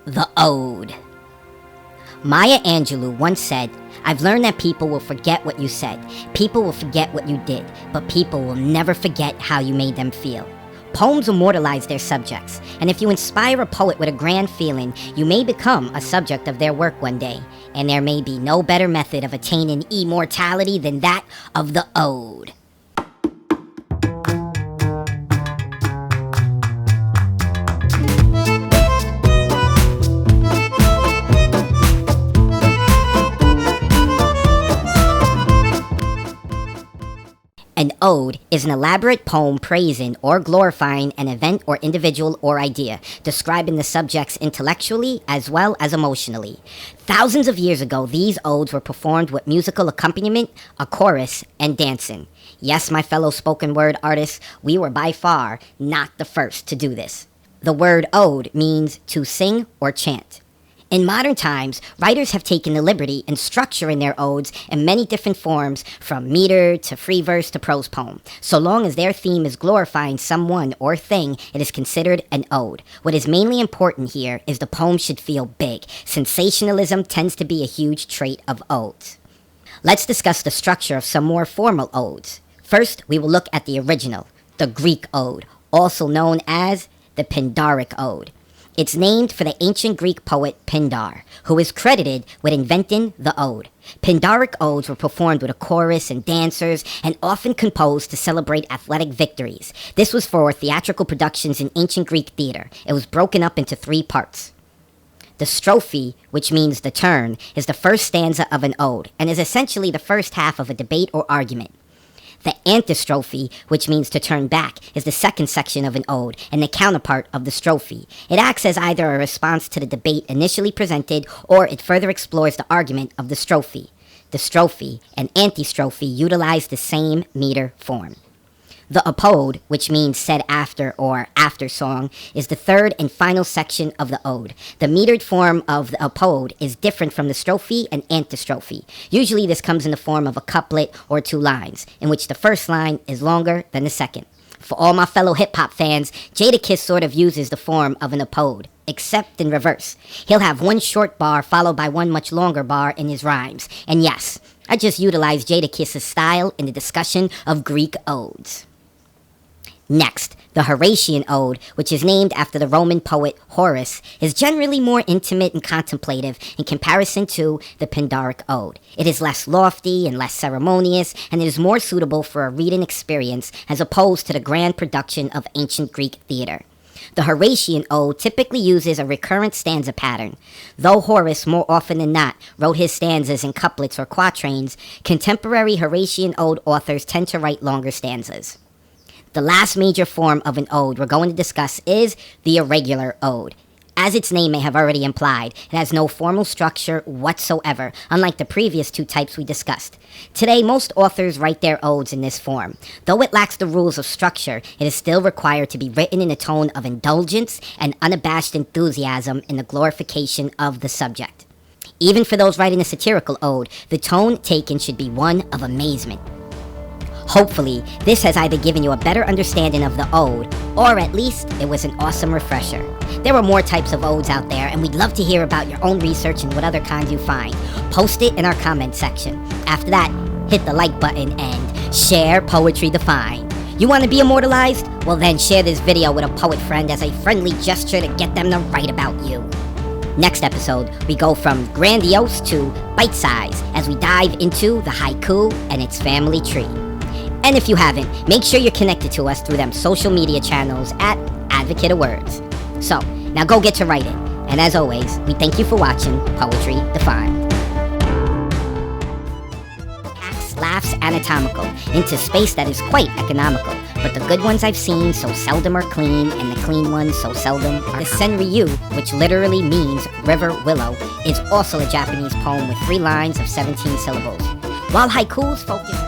The Ode. Maya Angelou once said, "I've learned that people will forget what you said, people will forget what you did, but people will never forget how you made them feel." Poems immortalize their subjects, and if you inspire a poet with a grand feeling, you may become a subject of their work one day, and there may be no better method of attaining immortality than that of the ode. An ode is an elaborate poem praising or glorifying an event or individual or idea, describing the subjects intellectually as well as emotionally. Thousands of years ago, these odes were performed with musical accompaniment, a chorus, and dancing. Yes, my fellow spoken word artists, we were by far not the first to do this. The word ode means to sing or chant. In modern times, writers have taken the liberty in structuring their odes in many different forms, from meter to free verse to prose poem. So long as their theme is glorifying someone or thing, it is considered an ode. What is mainly important here is the poem should feel big. Sensationalism tends to be a huge trait of odes. Let's discuss the structure of some more formal odes. First, we will look at the original, the Greek ode, also known as the Pindaric ode. It's named for the ancient Greek poet Pindar, who is credited with inventing the ode. Pindaric odes were performed with a chorus and dancers, and often composed to celebrate athletic victories. This was for theatrical productions in ancient Greek theater. It was broken up into 3 parts. The strophe, which means the turn, is the first stanza of an ode, and is essentially the first half of a debate or argument. The antistrophe, which means to turn back, is the second section of an ode and the counterpart of the strophe. It acts as either a response to the debate initially presented, or it further explores the argument of the strophe. The strophe and antistrophe utilize the same meter form. The EPODE, which means said after or after song, is the third and final section of the ode. The metered form of the EPODE is different from the strophe and antistrophe. Usually this comes in the form of a couplet or 2 lines, in which the first line is longer than the second. For all my fellow hip-hop fans, Jadakiss sort of uses the form of an EPODE, except in reverse. He'll have one short bar followed by one much longer bar in his rhymes. And yes, I just utilized Jadakiss's style in the discussion of Greek odes. Next, the Horatian ode, which is named after the Roman poet Horace, is generally more intimate and contemplative in comparison to the Pindaric ode. It is less lofty and less ceremonious, and it is more suitable for a reading experience as opposed to the grand production of ancient Greek theater. The Horatian ode typically uses a recurrent stanza pattern. Though Horace, more often than not, wrote his stanzas in couplets or quatrains, contemporary Horatian ode authors tend to write longer stanzas. The last major form of an ode we're going to discuss is the irregular ode. As its name may have already implied, it has no formal structure whatsoever, unlike the previous 2 types we discussed. Today, most authors write their odes in this form. Though it lacks the rules of structure, it is still required to be written in a tone of indulgence and unabashed enthusiasm in the glorification of the subject. Even for those writing a satirical ode, the tone taken should be one of amazement. Hopefully, this has either given you a better understanding of the ode, or at least it was an awesome refresher. There are more types of odes out there, and we'd love to hear about your own research and what other kinds you find. Post it in our comment section. After that, hit the like button and share Poetry Defined. You want to be immortalized? Well then share this video with a poet friend as a friendly gesture to get them to write about you. Next episode, we go from grandiose to bite-size as we dive into the haiku and its family tree. And if you haven't, make sure you're connected to us through them social media channels at Advocate of Wordz. So, now go get to writing. And as always, we thank you for watching Poetry Defined. Hacks, laughs, anatomical, into space that is quite economical. But the good ones I've seen so seldom are clean, and the clean ones so seldom are the Senryu, which literally means river willow, is also a Japanese poem with 3 lines of 17 syllables. While haikus focus